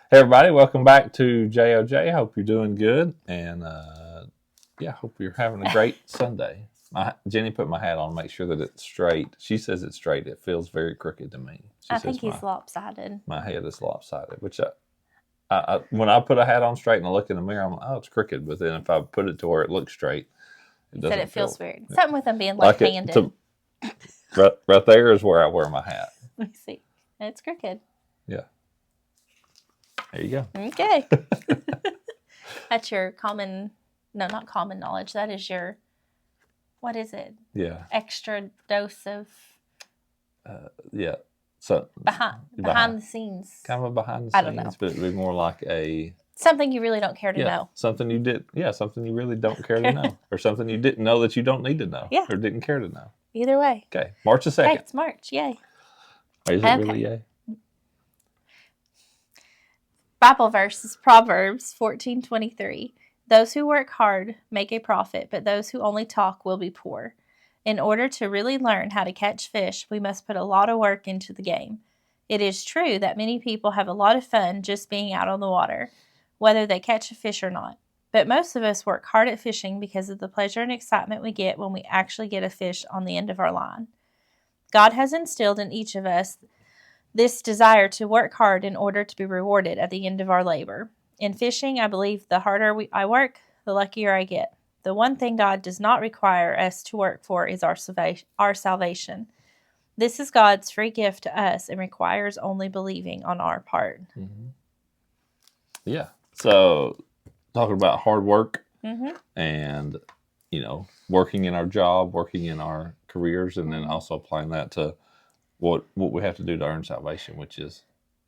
Hey everybody, welcome back to JOJ. Hope you're doing good, and hope you're having a great Sunday. Jennie put my hat on to make sure that it's straight. She says it's straight. It feels very crooked to me. I think he's lopsided. My head is lopsided, which when I put a hat on straight and I look in the mirror, I'm like, oh, it's crooked. But then if I put it to where it looks straight, it feels weird. Something with him being left-handed. Right there is where I wear my hat. Let me see. It's crooked. Yeah. There you go. Okay. That's your not common knowledge. That is your, what is it? Yeah. Extra dose of. Yeah. So behind the scenes. Kind of a behind the scenes. I don't know. But it'd be more like something you really don't care to know. Something you did. Yeah. Something you really don't care to know. Or something you didn't know that you don't need to know. Yeah. Or didn't care to know. Either way. Okay. March the 2nd. Okay, it's March. Yay. Is it really yay? Bible verse is Proverbs 14:23. Those who work hard make a profit, but those who only talk will be poor. In order to really learn how to catch fish, we must put a lot of work into the game. It is true that many people have a lot of fun just being out on the water, whether they catch a fish or not. But most of us work hard at fishing because of the pleasure and excitement we get when we actually get a fish on the end of our line. God has instilled in each of us this desire to work hard in order to be rewarded at the end of our labor. In fishing, I believe the harder I work, the luckier I get. The one thing God does not require us to work for is our salvation. This is God's free gift to us and requires only believing on our part. Mm-hmm. Yeah. So, talking about hard work and, working in our job, working in our careers, and then also applying that to what we have to do to earn salvation, which is,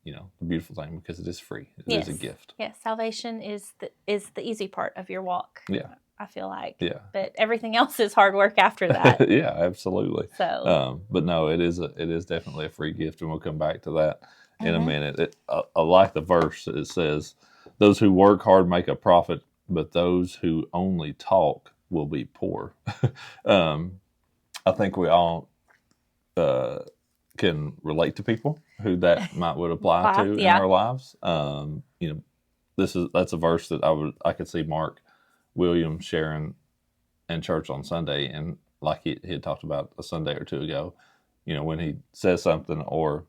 the beautiful thing because it is free. It is a gift. Yes, salvation is the easy part of your walk. Yeah. I feel like. Yeah. But everything else is hard work after that. Yeah, absolutely. So. But no, it is definitely a free gift, and we'll come back to that in a minute. I like the verse. It says, "Those who work hard make a profit, but those who only talk will be poor." I think we all can relate to people who that would apply to in our lives. That's a verse that I could see Mark Williams sharing in church on Sunday, and like he had talked about a Sunday or two ago, when he says something or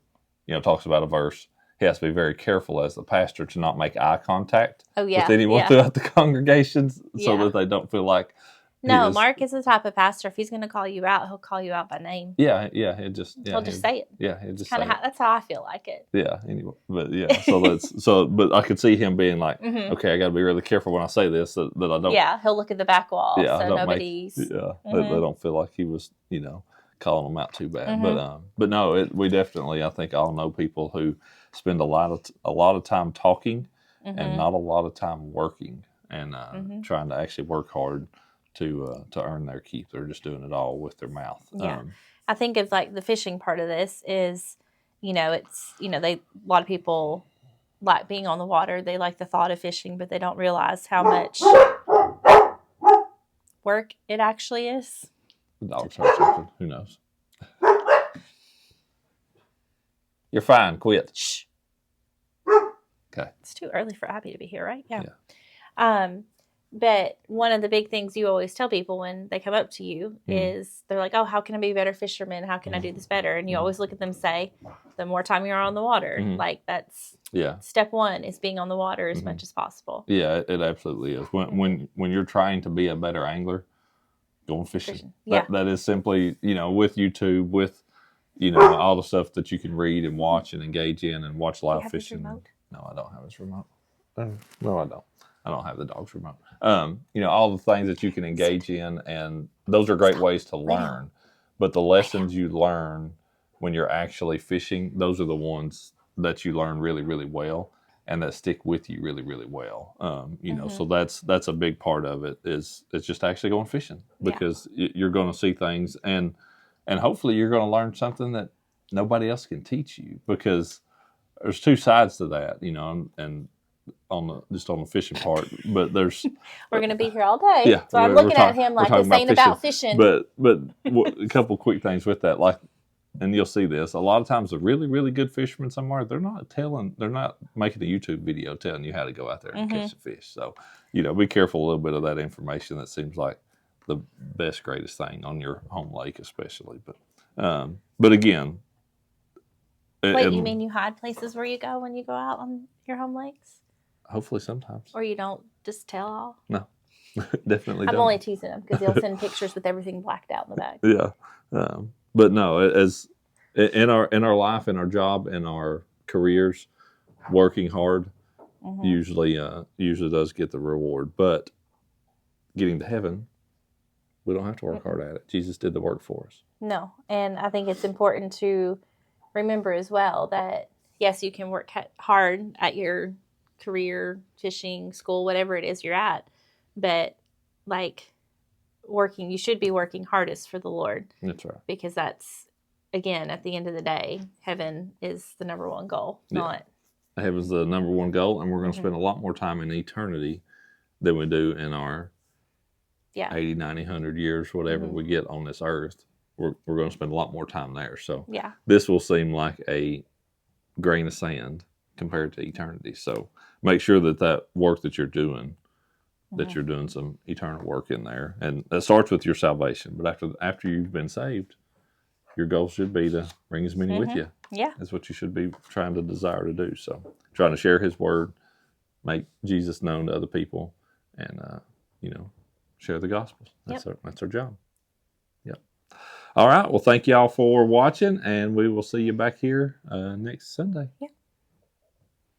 talks about a verse, he has to be very careful as the pastor to not make eye contact with anyone throughout the congregation, so that they don't feel like. No, Mark is the type of pastor. If he's going to call you out, he'll call you out by name. Yeah, he'll just say it. Yeah, he'll just kind of that's how I feel like it. Yeah, anyway, but but I could see him being like, okay, I got to be really careful when I say this that I don't. Yeah, he'll look at the back wall. Yeah, so nobody's. They don't feel like he was, calling them out too bad. But no, we definitely, I think, all know people who spend a lot of time talking and not a lot of time working and trying to actually work hard to earn their keep. They're just doing it all with their mouth. Yeah. I think of like the fishing part of this is, it's, a lot of people like being on the water. They like the thought of fishing, but they don't realize how much work it actually is. The dogs heard something. Who knows? You're fine. Quit. Shh. Okay. It's too early for Abby to be here, right? Yeah. But one of the big things you always tell people when they come up to you is they're like, oh, how can I be a better fisherman? How can I do this better? And you always look at them and say, the more time you're on the water, like that's step one is being on the water as much as possible. Yeah, it absolutely is. When you're trying to be a better angler, going fishing. That is simply, with YouTube, with, all the stuff that you can read and watch and engage in and watch live fishing. No, I don't have his remote. No, I don't. I don't have the dog's remote. All the things that you can engage in, and those are great ways to learn. But the lessons you learn when you're actually fishing, those are the ones that you learn really, really well, and that stick with you really, really well. So that's a big part of it. It's just actually going fishing because you're going to see things, and hopefully you're going to learn something that nobody else can teach you, because there's two sides to that, and on the fishing part, but there's we're going to be here all day. Yeah, so I'm looking at him like this ain't about fishing. But a couple quick things with that, like and you'll see this, a lot of times the really, really good fishermen somewhere, they're not making a YouTube video telling you how to go out there and catch the fish. So, be careful a little bit of that information that seems like the best, greatest thing on your home lake, especially. But again, wait, you mean you hide places where you go when you go out on your home lakes? Hopefully sometimes. Or you don't just tell all? No, definitely I'm don't. only teasing them because they'll send pictures with everything blacked out in the bag. Yeah. But no, as in our life, in our job, in our careers, working hard usually does get the reward. But getting to heaven, we don't have to work hard at it. Jesus did the work for us. No, and I think it's important to remember as well that, yes, you can work hard at your career, fishing, school, whatever it is you're at, but you should be working hardest for the Lord. That's right. Because that's, again, at the end of the day, heaven is the number one goal, not... Heaven's the number one goal, and we're going to spend a lot more time in eternity than we do in our 80, 90, 100 years, whatever we get on this earth. We're going to spend a lot more time there. So this will seem like a grain of sand compared to eternity. So make sure that work that you're doing, that you're doing some eternal work in there. And that starts with your salvation. But after you've been saved, your goal should be to bring as many with you. Yeah. That's what you should be trying to desire to do. So trying to share his word, make Jesus known to other people, and, share the gospel. That's our job. Yep. All right. Well, thank y'all for watching, and we will see you back here next Sunday. Yeah.